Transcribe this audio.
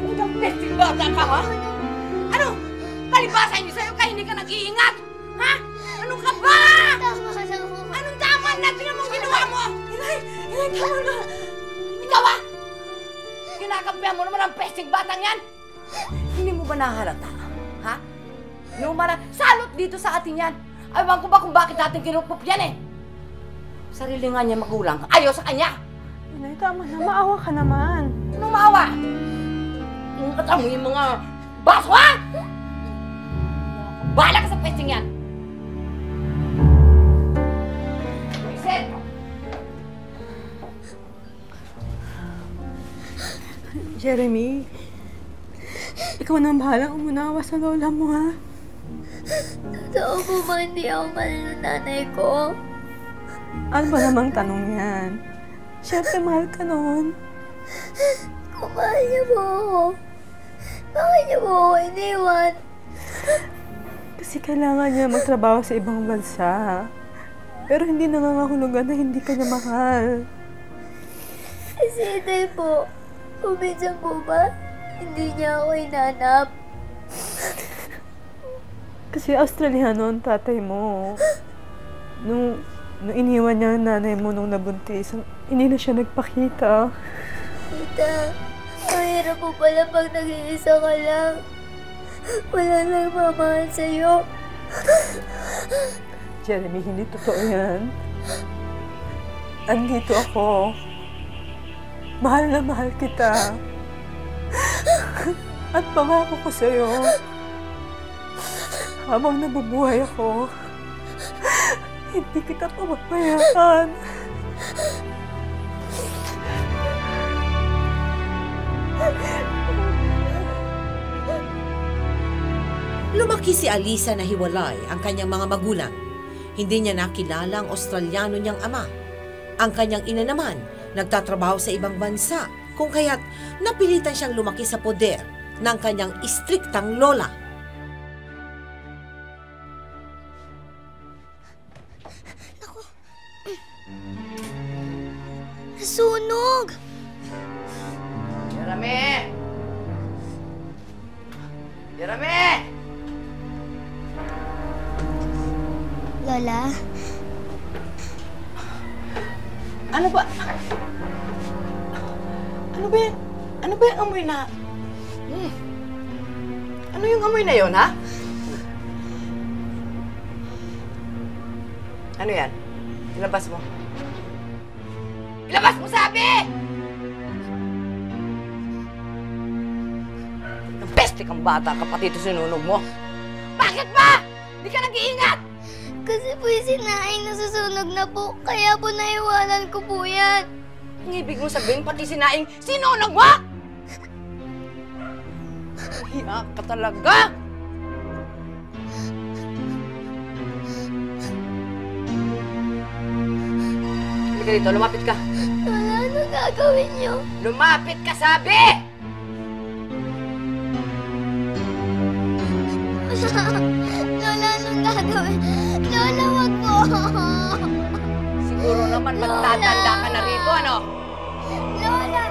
Utang pesting bata ka, ha? Ano? Palibasa hindi sa'yo kaya hindi ka nag-iingat? Ha? Ano ka ba? Tama na ho. Anong tama na? Tingnan mo ang ginawa mo! Inay, tama na! Ikaw, ha? Kinakampihan mo naman ang pesting batang yan! Hindi mo ba nahalata? Ha? Yung salot dito sa atin yan. Ayaw ko ba kung bakit natin kinukup yan eh? Sarili nga niya magulang. Ayaw sa kanya. Inay, tama na. Maawa ka naman. Anong maawa? Yung katamo yung mga baso, ha? Bahala ka sa pesting yan. Iset! Jeremy, ikaw na ang bahalang umunawa sa lola mo, ha? Totoo po ba hindi ako mahal ng nanay ko? Ano ba namang tanong yan? Siyempre, mahal ka noon. Kung mahal niyo po ako, bakit niyo po ako iniwan? Kasi kailangan niya magtrabaho sa ibang bansa. Pero hindi nangangahulugan na hindi ka niya mahal. Kasi hindi po, minsan po ba, hindi niya ako hinanap. Kasi Australiano ang tatay mo. Nung iniwan niya ang nanay mo nung nabuntis, hindi na siya nagpakita. Tita, ang hirap po pala pag nag-iisa ka lang. Wala nang mamahal sa'yo. Jeremy, hindi totoo yan. Andito ako. Mahal na mahal kita. At pangako ko sa'yo, habang nabubuhay ako, hindi kita pababayaan. Lumaki si Alisa na hiwalay ang kanyang mga magulang. Hindi niya nakilala ang Australiano niyang ama. Ang kanyang ina naman, nagtatrabaho sa ibang bansa, kung kaya't napilitan siyang lumaki sa poder ng kanyang istriktang lola. Nasunog! Jeremy! Jeremy! Lola? Ano ba? Ano ba yung amoy na... Ano yung amoy na yun, ha? Ano yan? Ilabas mo. Ilabas mo, sabi! Ang peste kang bata, kapatid ito sinunog mo. Bakit ba? Di ka nag-iingat! Kasi po yung sinaing nasusunog na po, kaya po naiwanan ko po yan. Ang ibig mo sabihin, pati sinaing sinunog mo! Hiya ka talaga! Halika dito, lumapit ka. Lola, ano gagawin niyo? Lumapit ka, sabi! Lola, anong gagawin? Lola, wag po! Siguro naman magtatanda ka na rito, ano? Lola!